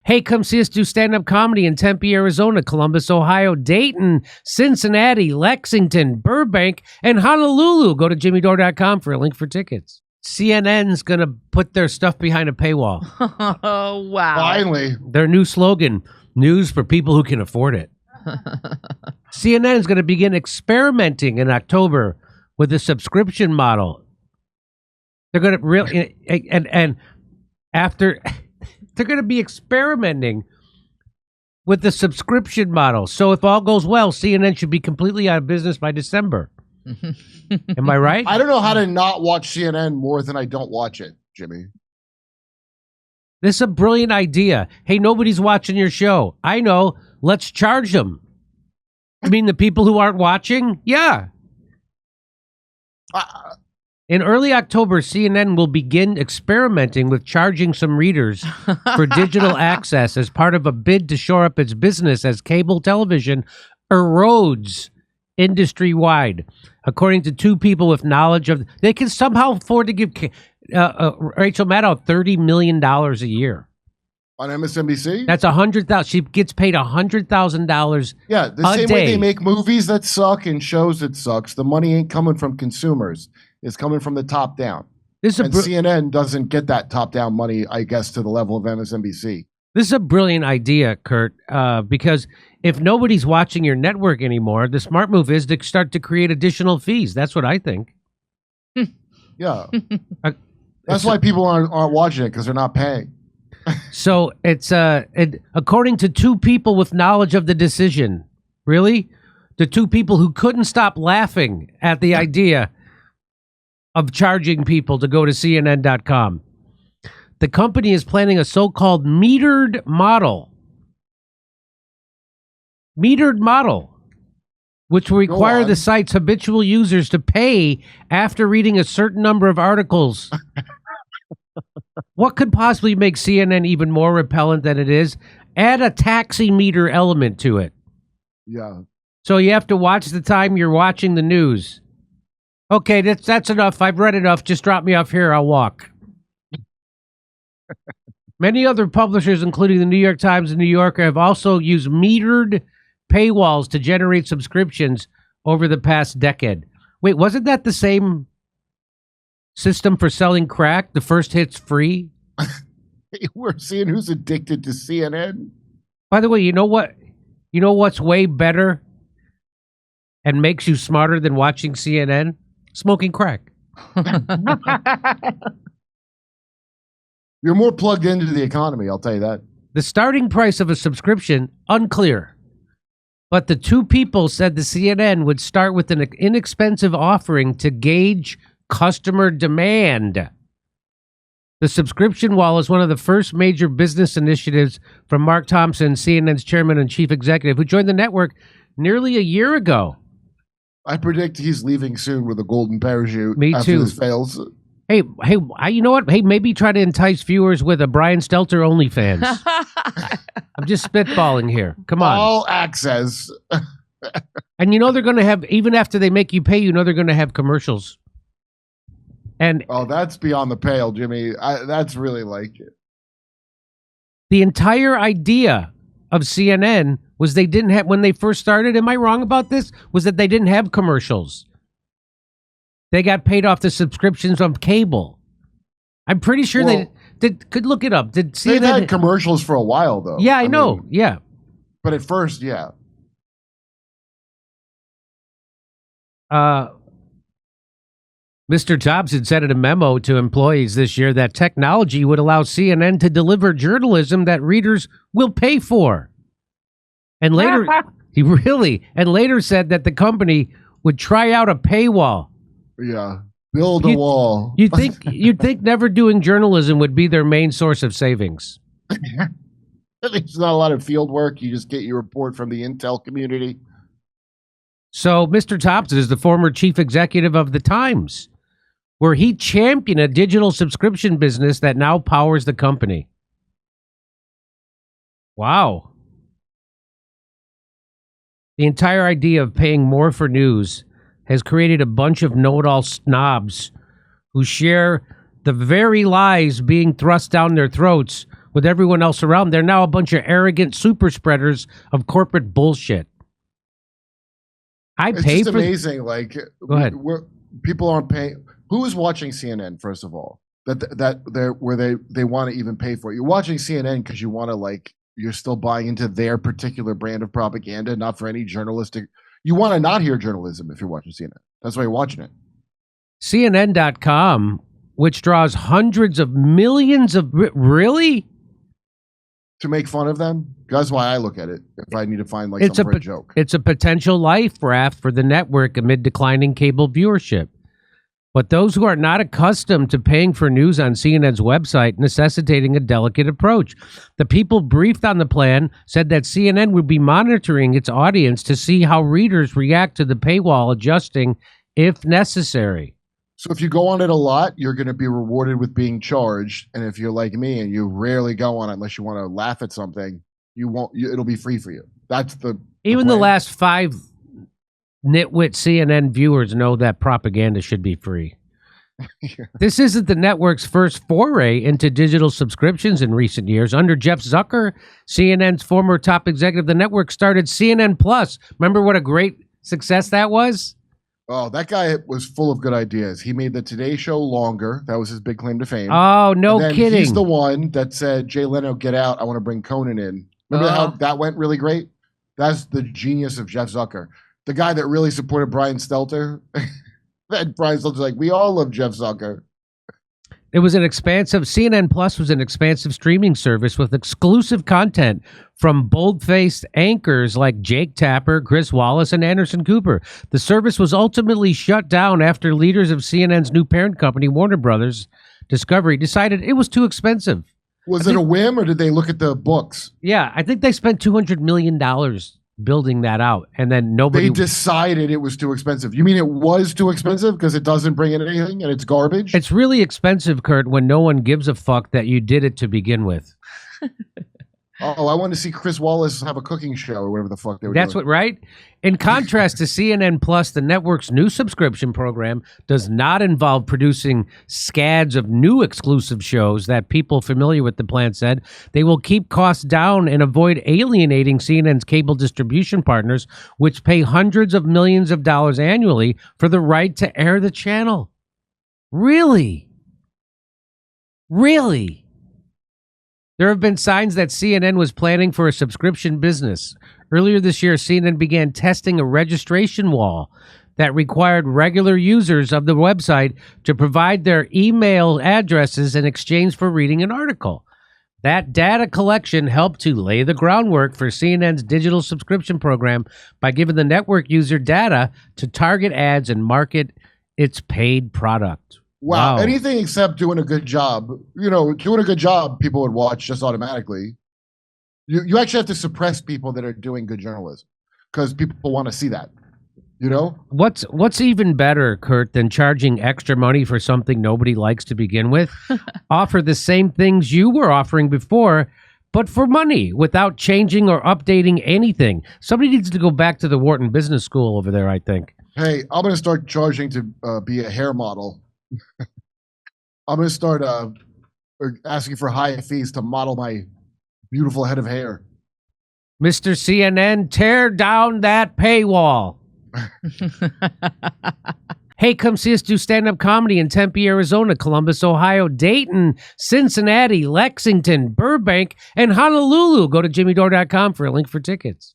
Hey, come see us do stand-up comedy in Tempe, Arizona, Columbus, Ohio, Dayton, Cincinnati, Lexington, Burbank, and Honolulu. Go to jimmydore.com for a link for tickets. CNN's going to put their stuff behind a paywall. Oh, wow. Finally. Their new slogan, news for people who can afford it. CNN is going to begin experimenting in October with a subscription model. They're going to really, and after, they're going to be experimenting with the subscription model. So if all goes well, CNN should be completely out of business by December. Am I right? I don't know how to not watch CNN more than I don't watch it, Jimmy. This is a brilliant idea. Hey, nobody's watching your show. I know. Let's charge them. I mean, the people who aren't watching? Yeah. In early October, CNN will begin experimenting with charging some readers for digital access as part of a bid to shore up its business as cable television erodes industry-wide. According to two people with knowledge of... They can somehow afford to give Rachel Maddow $30 million a year. On MSNBC? That's $100,000. She gets paid $100,000. Yeah, the same way they make movies that suck and shows that sucks. The money ain't coming from consumers. It's coming from the top down. And CNN doesn't get that top down money, I guess, to the level of MSNBC. This is a brilliant idea, Kurt, because if nobody's watching your network anymore, the smart move is to start to create additional fees. That's what I think. Yeah. That's why people aren't watching it, because they're not paying. So it's according to two people with knowledge of the decision. Really? The two people who couldn't stop laughing at the idea of charging people to go to CNN.com. The company is planning a so-called metered model. Metered model, which will require the site's habitual users to pay after reading a certain number of articles. What could possibly make CNN even more repellent than it is? Add a taxi meter element to it. Yeah. So you have to watch the time you're watching the news. Okay, that's enough. I've read enough. Just drop me off here. I'll walk. Many other publishers, including the New York Times and New Yorker, have also used metered paywalls to generate subscriptions over the past decade. Wait, wasn't that the same system for selling crack? The first hit's free? We're seeing who's addicted to CNN. By the way, you know what? You know what's way better and makes you smarter than watching CNN? Smoking crack. You're more plugged into the economy, I'll tell you that. The starting price of a subscription, unclear. But the two people said the CNN would start with an inexpensive offering to gauge customer demand. The subscription wall is one of the first major business initiatives from Mark Thompson, CNN's chairman and chief executive, who joined the network nearly a year ago. I predict he's leaving soon with a golden parachute. Me after too. This fails. Hey, you know what? Hey, maybe try to entice viewers with a Brian Stelter OnlyFans. I'm just spitballing here. Come on. All access. And you know they're going to have, even after they make you pay, you know they're going to have commercials. And that's beyond the pale, Jimmy. That's really like it. The entire idea of CNN was they didn't have, when they first started, am I wrong about this? Was that they didn't have commercials. They got paid off the subscriptions on cable. I'm pretty sure could look it up. Did CNN they've had commercials for a while though? Yeah, I know. Yeah. But at first, yeah. Mr. Thompson said in a memo to employees this year that technology would allow CNN to deliver journalism that readers will pay for. And later, later said that the company would try out a paywall. Yeah, build a wall. You'd think never doing journalism would be their main source of savings. There's not a lot of field work. You just get your report from the intel community. So Mr. Thompson is the former chief executive of the Times, where he championed a digital subscription business that now powers the company. Wow. The entire idea of paying more for news has created a bunch of know-it-all snobs who share the very lies being thrust down their throats with everyone else around. They're now a bunch of arrogant super spreaders of corporate bullshit. It's pay just for amazing. Like, go ahead. People aren't paying. Who is watching CNN? First of all, that they're where they want to even pay for it. You're watching CNN because you want to, like, you're still buying into their particular brand of propaganda, not for any journalistic. You want to not hear journalism if you're watching CNN. That's why you're watching it. CNN.com, which draws hundreds of millions of really. To make fun of them? That's why I look at it. If I need to find like some joke. It's a potential life raft for the network amid declining cable viewership. But those who are not accustomed to paying for news on CNN's website necessitating a delicate approach. The people briefed on the plan said that CNN would be monitoring its audience to see how readers react to the paywall, adjusting if necessary. So if you go on it a lot, you're going to be rewarded with being charged. And if you're like me and you rarely go on it unless you want to laugh at something, it'll be free for you. That's even the last 5 nitwit CNN viewers know that propaganda should be free. Yeah. This isn't the network's first foray into digital subscriptions in recent years. Under Jeff Zucker, CNN's former top executive, the network started CNN Plus. Remember what a great success that was? Oh, that guy was full of good ideas. He made the Today Show longer. That was his big claim to fame. Oh, no kidding. He's the one that said, Jay Leno, get out. I want to bring Conan in. Remember how that went really great? That's the genius of Jeff Zucker. The guy that really supported Brian Stelter. And Brian Stelter's like, we all love Jeff Zucker. CNN Plus was an expansive streaming service with exclusive content from bold-faced anchors like Jake Tapper, Chris Wallace, and Anderson Cooper. The service was ultimately shut down after leaders of CNN's new parent company, Warner Brothers Discovery, decided it was too expensive. Was it a whim, or did they look at the books? Yeah, I think they spent $200 million building that out, and then nobody... They decided it was too expensive. You mean it was too expensive because it doesn't bring in anything and it's garbage? It's really expensive, Kurt, when no one gives a fuck that you did it to begin with. Oh, I want to see Chris Wallace have a cooking show or whatever the fuck they were doing. That's what, right? In contrast to CNN Plus, the network's new subscription program does not involve producing scads of new exclusive shows that people familiar with the plan said. They will keep costs down and avoid alienating CNN's cable distribution partners, which pay hundreds of millions of dollars annually for the right to air the channel. Really? Really? There have been signs that CNN was planning for a subscription business. Earlier this year, CNN began testing a registration wall that required regular users of the website to provide their email addresses in exchange for reading an article. That data collection helped to lay the groundwork for CNN's digital subscription program by giving the network user data to target ads and market its paid product. Wow. Anything except doing a good job. You know, doing a good job, people would watch just automatically. You actually have to suppress people that are doing good journalism because people want to see that. You know? What's even better, Kurt, than charging extra money for something nobody likes to begin with? Offer the same things you were offering before, but for money, without changing or updating anything. Somebody needs to go back to the Wharton Business School over there, I think. Hey, I'm going to start charging to be a hair model. I'm going to start asking for high fees to model my beautiful head of hair. Mr. CNN, tear down that paywall. Hey, come see us do stand-up comedy in Tempe, Arizona, Columbus, Ohio, Dayton, Cincinnati, Lexington, Burbank, and Honolulu. Go to jimmydore.com for a link for tickets.